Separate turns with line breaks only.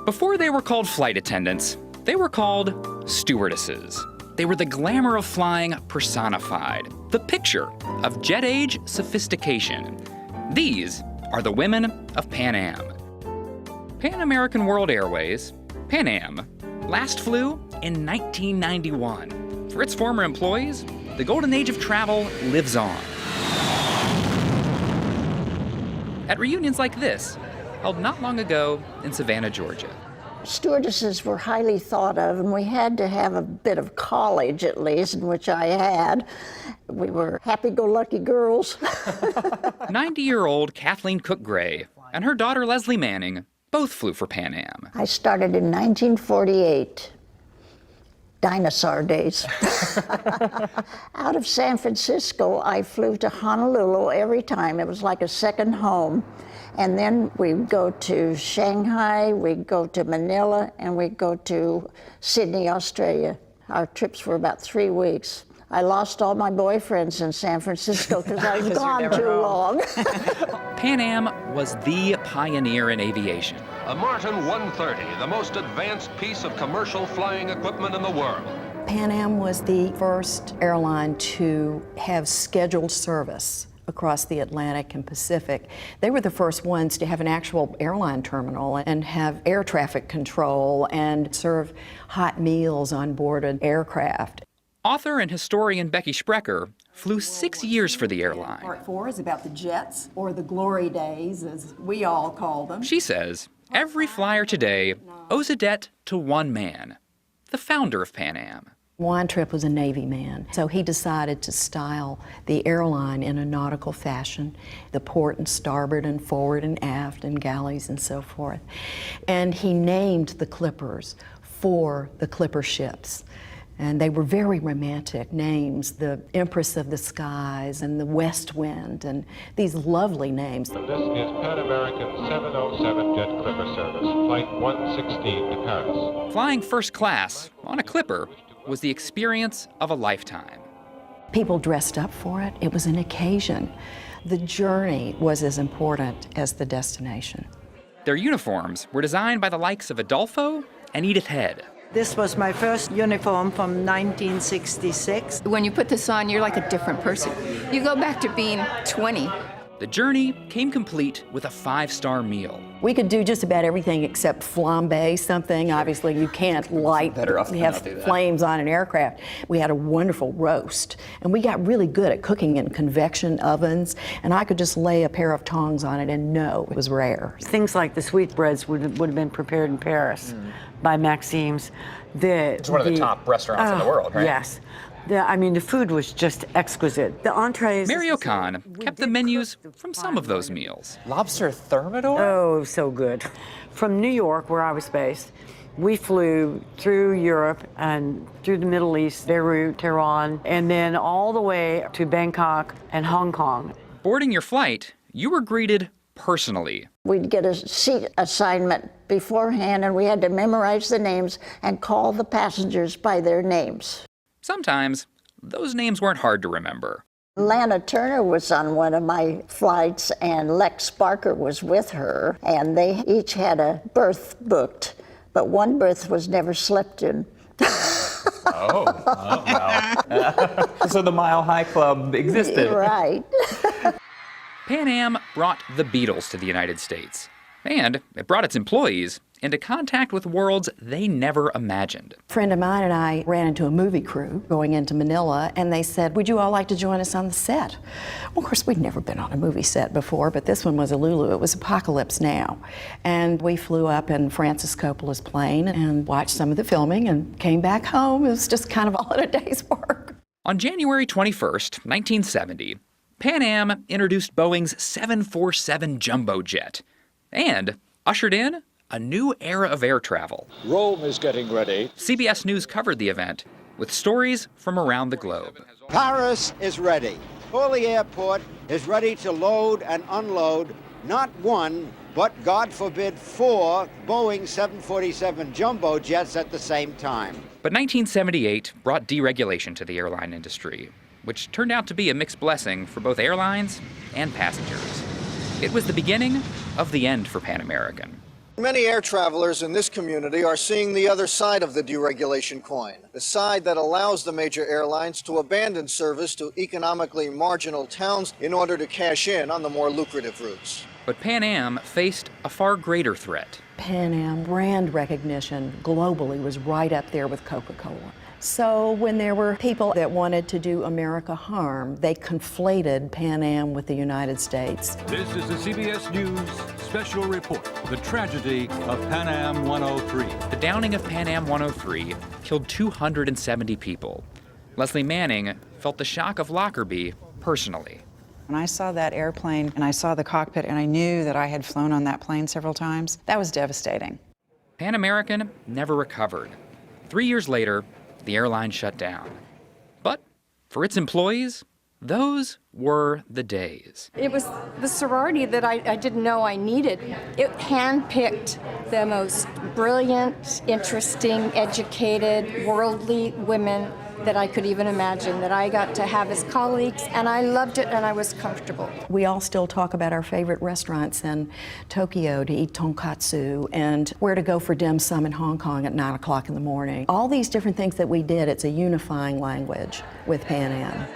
Before they were called flight attendants, they were called stewardesses. They were the glamour of flying personified, the picture of jet age sophistication. These are the women of Pan Am. Pan American World Airways, Pan Am, last flew in 1991. For its former employees, the golden age of travel lives on. At reunions like this, held not long ago in Savannah, Georgia.
Stewardesses were highly thought of, and we had to have a bit of college, at least, in which I had. We were happy-go-lucky girls.
90-year-old Kathleen Cook Gray and her daughter Leslie Manning both flew for Pan Am.
I started in 1948. Dinosaur days. Out of San Francisco, I flew to Honolulu every time. It was like a second home. And then we'd go to Shanghai, we'd go to Manila, and we'd go to Sydney, Australia. Our trips were about 3 weeks. I lost all my boyfriends in San Francisco because I was gone too long.
Pan Am was the pioneer in aviation.
A Martin 130, the most advanced piece of commercial flying equipment in the world.
Pan Am was the first airline to have scheduled service across the Atlantic and Pacific. They were the first ones to have an actual airline terminal and have air traffic control and serve hot meals on board an aircraft.
Author and historian Becky Sprecher flew 6 years for the airline.
Part 4 is about the jets, or the glory days, as we all call them.
She says every flyer today owes a debt to one man, the founder of Pan Am.
Juan Trippe was a Navy man, so he decided to style the airline in a nautical fashion, the port and starboard and forward and aft and galleys and so forth. And he named the clippers for the clipper ships. And they were very romantic names, the Empress of the Skies and the West Wind, and these lovely names.
This is Pan American 707 Jet Clipper Service, Flight 116 to Paris.
Flying first class on a clipper was the experience of a lifetime.
People dressed up for it. It was an occasion. The journey was as important as the destination.
Their uniforms were designed by the likes of Adolfo and Edith Head.
This was my first uniform from 1966.
When you put this on, you're like a different person. You go back to being 20.
The journey came complete with a 5-star meal.
We could do just about everything except flambe something. Obviously, you can't light, have flames on an aircraft. We had a wonderful roast, and we got really good at cooking in convection ovens, and I could just lay a pair of tongs on it and know it was rare.
Things like the sweetbreads would have been prepared in Paris by Maxime's.
It's one of the top restaurants in the world, right?
Yes. The food was just exquisite. The entrees.
Mary O'Con kept the menus from some of those meals.
Lobster thermidor?
Oh, so good. From New York, where I was based, we flew through Europe and through the Middle East, Beirut, Tehran, and then all the way to Bangkok and Hong Kong.
Boarding your flight, you were greeted personally.
We'd get a seat assignment beforehand, and we had to memorize the names and call the passengers by their names.
Sometimes, those names weren't hard to remember.
Lana Turner was on one of my flights, and Lex Barker was with her, and they each had a berth booked, but one berth was never slept in.
Oh wow. So the Mile High Club existed.
Right.
Pan Am brought the Beatles to the United States, and it brought its employees into contact with worlds they never imagined.
A friend of mine and I ran into a movie crew going into Manila, and they said, would you all like to join us on the set? Well, of course, we'd never been on a movie set before, but this one was a Lulu. It was Apocalypse Now. And we flew up in Francis Coppola's plane and watched some of the filming and came back home. It was just kind of all in a day's work.
On January 21st, 1970, Pan Am introduced Boeing's 747 jumbo jet and ushered in a new era of air travel.
Rome is getting ready.
CBS News covered the event with stories from around the globe.
Paris is ready. Orly Airport is ready to load and unload not one, but God forbid 4 Boeing 747 jumbo jets at the same time.
But 1978 brought deregulation to the airline industry, which turned out to be a mixed blessing for both airlines and passengers. It was the beginning of the end for Pan American.
Many air travelers in this community are seeing the other side of the deregulation coin, the side that allows the major airlines to abandon service to economically marginal towns in order to cash in on the more lucrative routes.
But Pan Am faced a far greater threat.
Pan Am brand recognition globally was right up there with Coca-Cola. So when there were people that wanted to do America harm, they conflated Pan Am with the United States.
This is the CBS News special report, the tragedy of Pan Am 103.
The downing of Pan Am 103 killed 270 people. Leslie Manning felt the shock of Lockerbie personally.
When I saw that airplane and I saw the cockpit and I knew that I had flown on that plane several times, that was devastating.
Pan American never recovered. 3 years later, the airline shut down. But for its employees, those were the days.
It was the sorority that I didn't know I needed. It handpicked the most brilliant, interesting, educated, worldly women that I could even imagine, that I got to have as colleagues, and I loved it and I was comfortable.
We all still talk about our favorite restaurants in Tokyo to eat tonkatsu and where to go for dim sum in Hong Kong at 9 o'clock in the morning. All these different things that we did, it's a unifying language with Pan Am.